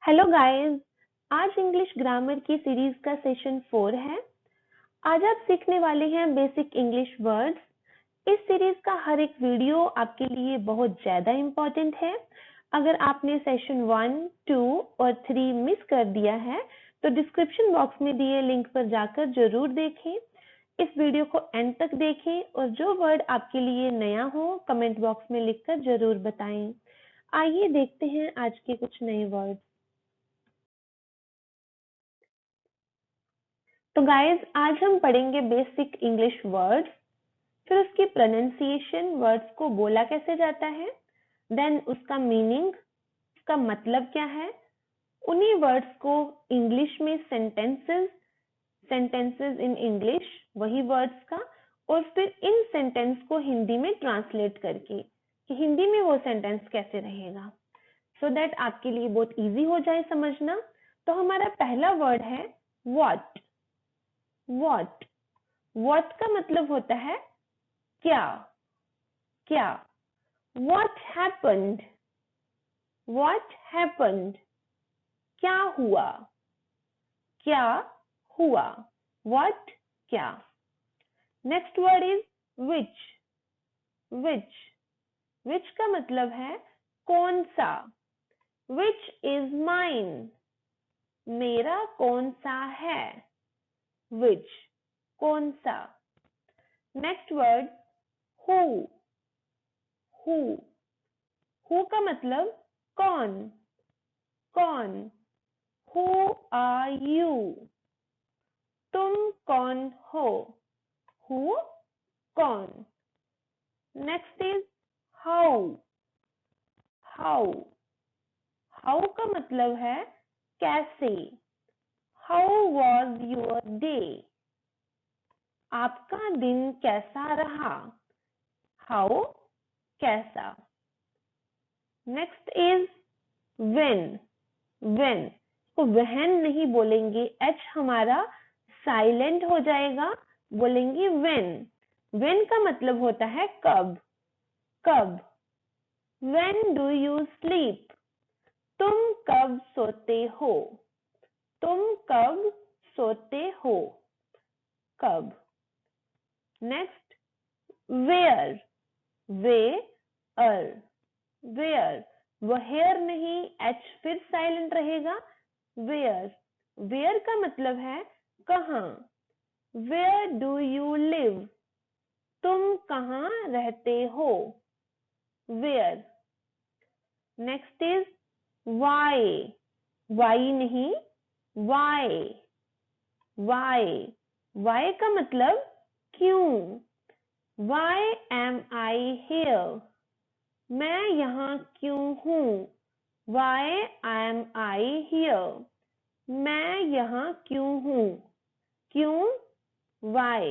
Hello guys. आज English grammar की series का सेशन 4 है। आज आप सीखने वाले हैं बेसिक इंग्लिश वर्ड्स। इस सीरीज का हर एक वीडियो आपके लिए बहुत ज्यादा इम्पोर्टेंट है। अगर आपने सेशन 1, 2 और 3 मिस कर दिया है तो डिस्क्रिप्शन बॉक्स में दिए लिंक पर जाकर जरूर देखें। इस वीडियो को एंड तक देखें और जो वर्ड आपके लिए नया हो कमेंट बॉक्स में लिखकर जरूर बताएं। आइए देखते हैं आज के कुछ नए वर्ड। तो गाइस आज हम पढ़ेंगे बेसिक इंग्लिश वर्ड्स, फिर उसकी प्रोनाउंसिएशन, वर्ड्स को बोला कैसे जाता है, देन उसका मीनिंग, उसका मतलब क्या है, उन्हीं वर्ड्स को इंग्लिश में सेंटेंसेस इन इंग्लिश, वही वर्ड्स का, और फिर इन सेंटेंस को हिंदी में ट्रांसलेट करके कि हिंदी में वो सेंटेंस कैसे रहेगा, सो दैट आपके लिए बहुत इजी हो जाए समझना। तो हमारा पहला वर्ड है व्हाट। व्हाट व्हाट का मतलब होता है क्या, क्या। What happened? What happened? क्या हुआ, क्या हुआ। What क्या। Next word is which. Which. Which का मतलब है कौन सा। Which is mine? मेरा कौन सा है। Which कौन सा। Next word who. Who. Who का मतलब कौन, कौन। Who are you? तुम कौन हो। Who कौन। Next is how. How. How का मतलब है कैसे। How was your day? आपका दिन कैसा रहा। How कैसा। Next is when. When को वहन नहीं बोलेंगे, H हमारा साइलेंट हो जाएगा, बोलेंगे when. When का मतलब होता है कब, कब। When do you sleep? तुम कब सोते हो। तुम कब सोते हो, कब। Next where. Where. Where वो हेयर नहीं, H फिर साइलेंट रहेगा। Where. Where का मतलब है कहाँ। Where do you live? तुम कहाँ रहते हो। Where. Next is why. Why नहीं, why. Why. Why का मतलब क्यों। Why am I here? मैं यहाँ क्यों हूँ। Why am I here? मैं यहाँ क्यों हूँ, क्यों। Why.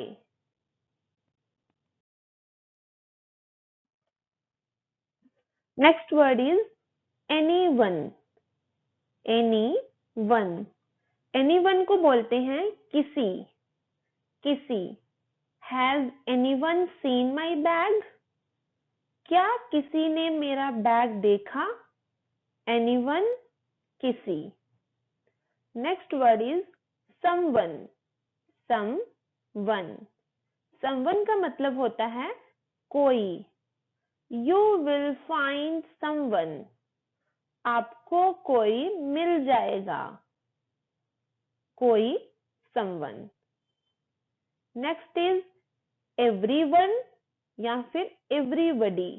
Next word is anyone. Anyone. Anyone को बोलते हैं किसी, किसी। Has anyone seen my bag? क्या किसी ने मेरा बैग देखा। Anyone किसी। Next word is someone. Someone. Someone का मतलब होता है कोई। You will find someone. आपको कोई मिल जाएगा, कोई। someone. Next is everyone या फिर everybody.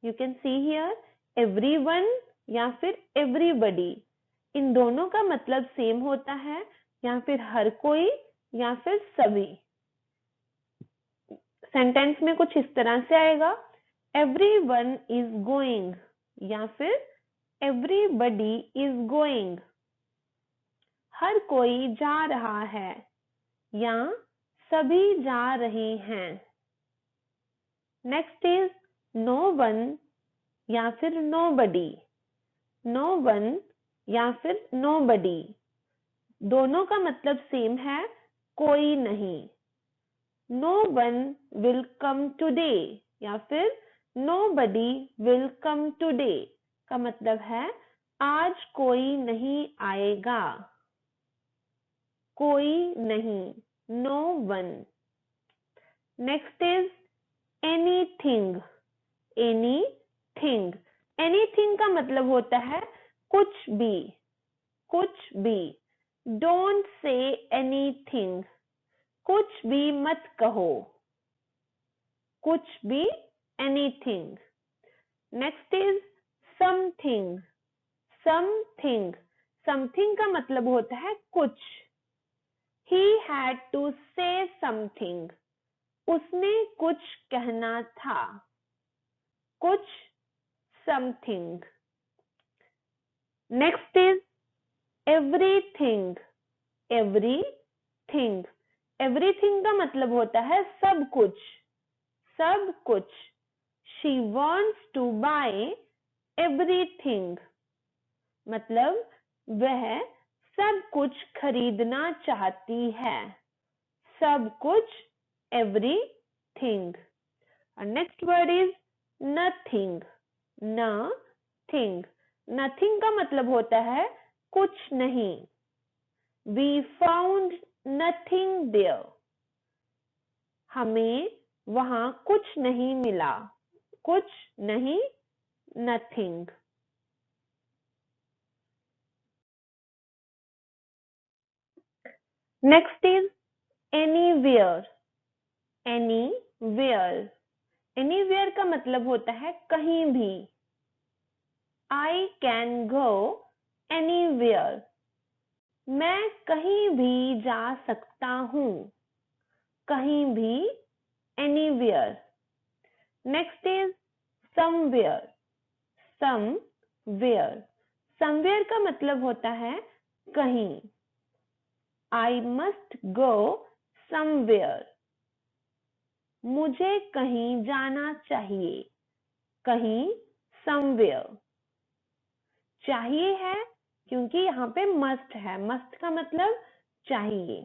You can see here everyone या फिर everybody. इन दोनों का मतलब सेम होता है, या फिर हर कोई या फिर सभी। सेंटेंस में कुछ इस तरह से आएगा, everyone is going या फिर everybody is going। हर कोई जा रहा है या सभी जा रहे हैं। नेक्स्ट इज नो वन या फिर nobody. नो वन या फिर nobody, दोनों का मतलब सेम है, कोई नहीं। No one will come today या फिर nobody will come today का मतलब है आज कोई नहीं आएगा, कोई नहीं, no one. Next is anything, anything. Anything का मतलब होता है कुछ भी, कुछ भी. Don't say anything. कुछ भी मत कहो, कुछ भी, anything. Next is something, something. Something का मतलब होता है कुछ. He had to say something. उसने कुछ कहना था, कुछ, something. Next is everything, everything. Everything का मतलब होता है सब कुछ, सब कुछ. She wants to buy everything. मतलब वह सब कुछ खरीदना चाहती है, सब कुछ, everything. And next word is nothing, nothing. Nothing का मतलब होता है कुछ नहीं. We found nothing there. हमें वहां कुछ नहीं मिला, कुछ नहीं, nothing. Next is anywhere, anywhere. Anywhere का मतलब होता है कहीं भी. I can go anywhere. मैं कहीं भी जा सकता हूँ, कहीं भी, anywhere. Next is somewhere, somewhere. Somewhere का मतलब होता है कहीं. I must go somewhere. मुझे कहीं जाना चाहिए, कहीं, somewhere. चाहिए है क्योंकि यहाँ पे must है. must का मतलब चाहिए.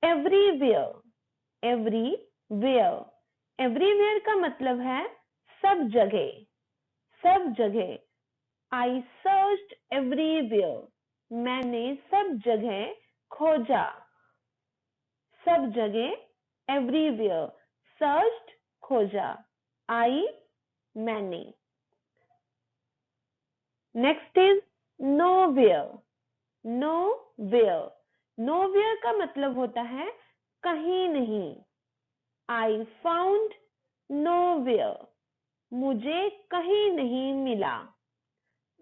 Everywhere, everywhere. Everywhere का मतलब है सब जगह, सब जगह. I searched everywhere. मैंने सब जगह खोजा, सब जगह, everywhere. Searched, खोजा. I, मैंने. Next is nowhere, nowhere. Nowhere का मतलब होता है कहीं नहीं. I found nowhere. मुझे कहीं नहीं मिला,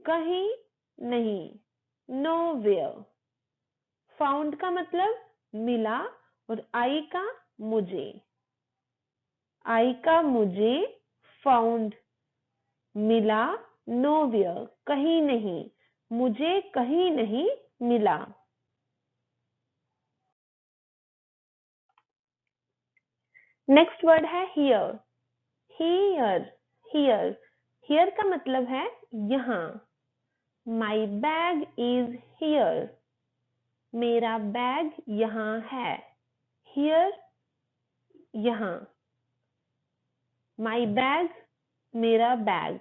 कहीं नहीं, nowhere. Found का मतलब मिला और I का मुझे, I का मुझे, found, मिला, nowhere, कहीं नहीं, मुझे कहीं नहीं मिला. नेक्स्ट वर्ड है here, here, here. Here का मतलब है यहाँ. My bag is here. मेरा बैग यहाँ है. Here, यहाँ. My bag, मेरा बैग.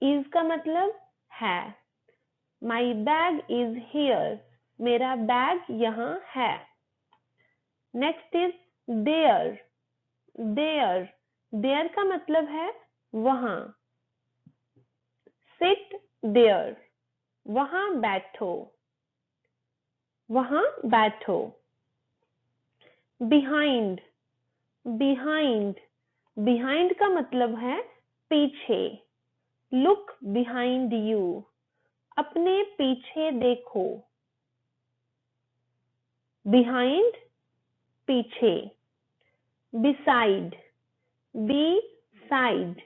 Is का मतलब है. My bag is here. मेरा बैग यहाँ है. Next is there, there. There का मतलब है वहाँ. Sit there. वहाँ बैठो, वहाँ बैठो. Behind, behind. Behind का मतलब है पीछे. Look behind you. अपने पीछे देखो. Behind, पीछे. Beside, beside.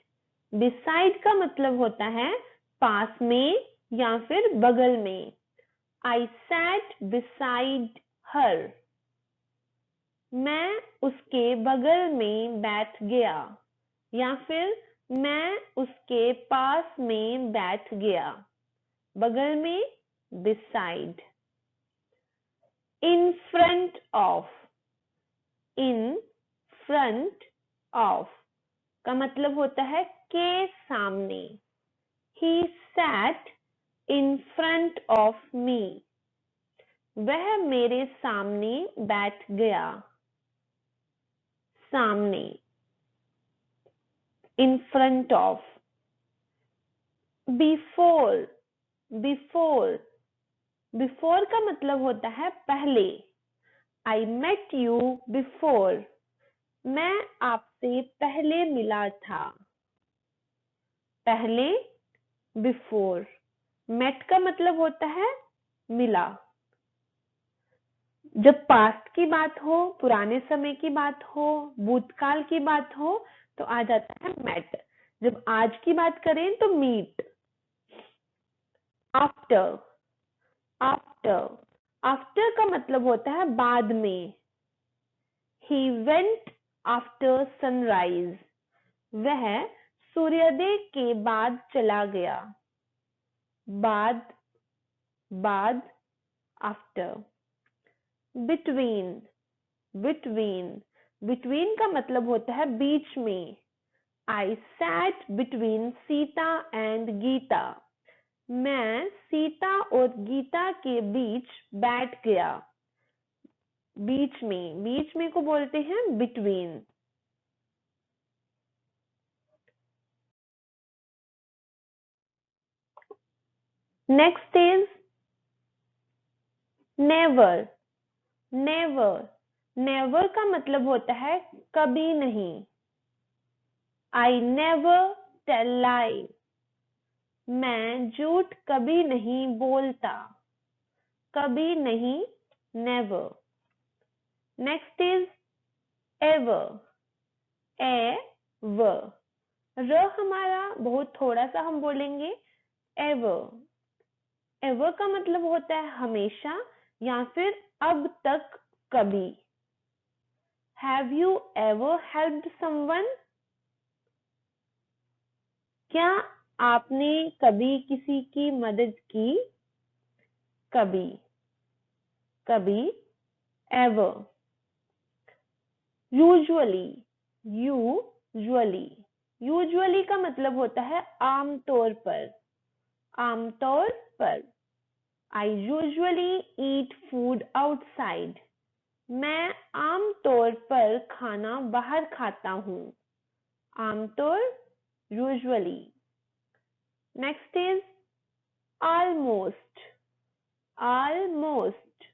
Beside का मतलब होता है पास में या फिर बगल में. I sat beside her. मैं उसके बगल में बैठ गया या फिर मैं उसके पास में बैठ गया. बगल में, beside. In front of, in front of का मतलब होता है के सामने. He sat in front of me, वह मेरे सामने बैठ गया। सामने, in front of. Before, before, before का मतलब होता है पहले। आई मेट यू बिफोर, मैं आपसे पहले मिला था। पहले, बिफोर। मेट का मतलब होता है मिला। जब पास्ट की बात हो, पुराने समय की बात हो, भूतकाल की बात हो, तो आ जाता है मेट। जब आज की बात करें तो मीट। आफ्टर, आफ्टर, आफ्टर का मतलब होता है बाद में। ही वेंट आफ्टर सनराइज, वह सूर्योदय के बाद चला गया। बाद, बाद, आफ्टर। बिटवीन, बिटवीन, बिटवीन का मतलब होता है बीच में। I sat between Sita and Gita, मैं सीता और गीता के बीच बैठ गया। बीच में, बीच में को बोलते हैं between. Next is never, never, never का मतलब होता है कभी नहीं। आई नेवर टेल लाई, मैं झूठ कभी नहीं बोलता। कभी नहीं, never. Next is ever, ever. र हमारा बहुत थोड़ा सा हम बोलेंगे एवर। एवर का मतलब होता है हमेशा या फिर अब तक, कभी। Have you ever helped someone, क्या आपने कभी किसी की मदद की। कभी, कभी, एवर। यूजुअली, यूजुअली, यूजुअली का मतलब होता है आमतौर पर। आमतौर पर। I usually eat food outside, मैं आमतौर पर खाना बाहर खाता हूँ। आमतौर, usually. Next is almost, almost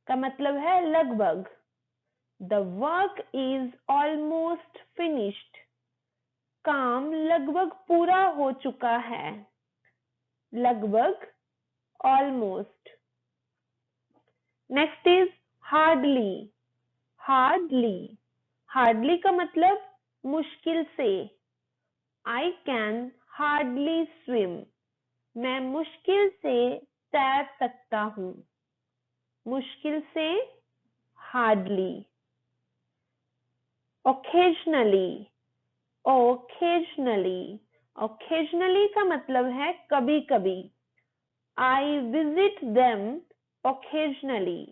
का मतलब है लगभग। The work is almost finished, काम लगभग पूरा हो चुका है। लगभग, almost. Next is hardly, hardly, hardly का मतलब मुश्किल से। आई कैन हार्डली स्विम, मैं मुश्किल से तैर सकता हूँ। मुश्किल से, हार्डली। ओकेजनली, ओकेजनली, ओकेजनली का मतलब है कभी कभी। आई विजिट देम ओकेजनली,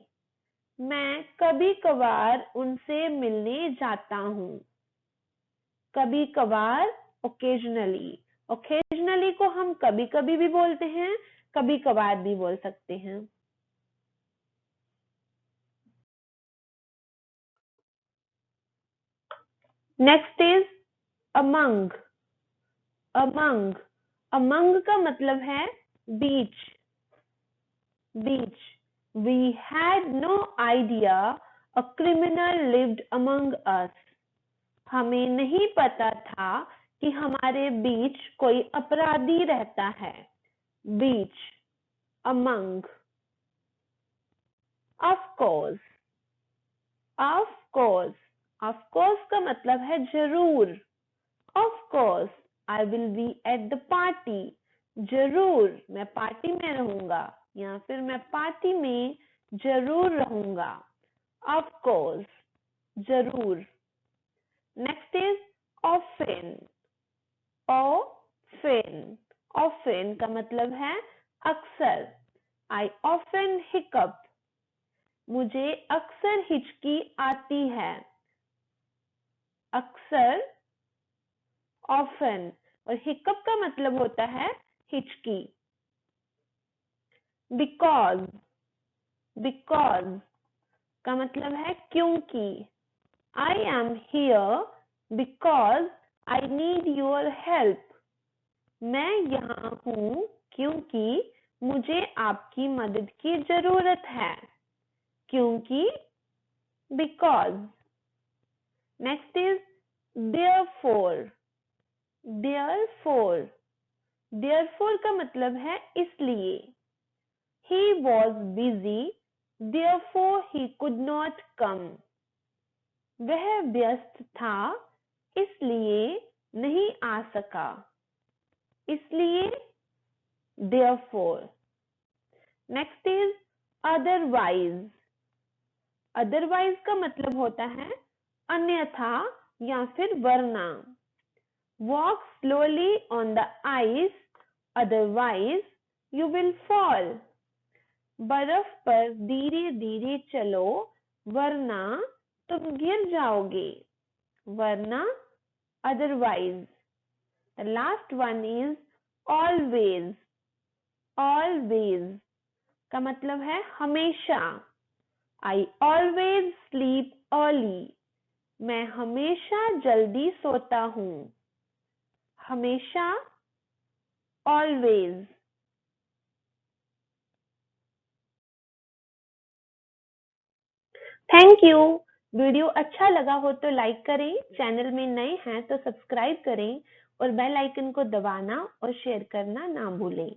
मैं कभी कभार उनसे मिलने जाता हूँ। कभी कभार, ओकेजनली। ओकेजनली को हम कभी कभी भी बोलते हैं, कभी कभार भी बोल सकते हैं। Next is among, among. Among का मतलब है बीच, बीच। We had no idea a criminal lived among us, हमें नहीं पता था कि हमारे बीच कोई अपराधी रहता है। बीच, among. Of course, of course, of course का मतलब है जरूर। Of course I will be at the party, जरूर मैं पार्टी में रहूंगा या फिर मैं पार्टी में जरूर रहूंगा। ऑफ कोर्स, जरूर। Next is often, often, often का मतलब है अक्सर। आई ऑफन हिकअप, मुझे अक्सर हिचकी आती है। अक्सर, ऑफन। और हिकअप का मतलब होता है हिचकी। बिकॉज, बिकॉज का मतलब है क्योंकि। I am here because I need your help. मैं यहाँ हूँ क्योंकि मुझे आपकी मदद की जरूरत है। क्योंकि, because. Next is therefore, therefore, therefore का मतलब है इसलिए। He was busy, therefore he could not come. वह व्यस्त था, इसलिए नहीं आ सका। इसलिए, therefore. Next is otherwise. Otherwise का मतलब होता है अन्यथा या फिर वरना। Walk slowly on the ice, otherwise you will fall. बर्फ पर धीरे धीरे चलो, वरना तुम गिर जाओगे। वरना, otherwise. The last one is always. Always का मतलब है हमेशा। I always sleep early. मैं हमेशा जल्दी सोता हूँ। हमेशा, always. Thank you. वीडियो अच्छा लगा हो तो लाइक करें, चैनल में नए हैं तो सब्सक्राइब करें और बेल आइकन को दबाना और शेयर करना ना भूलें।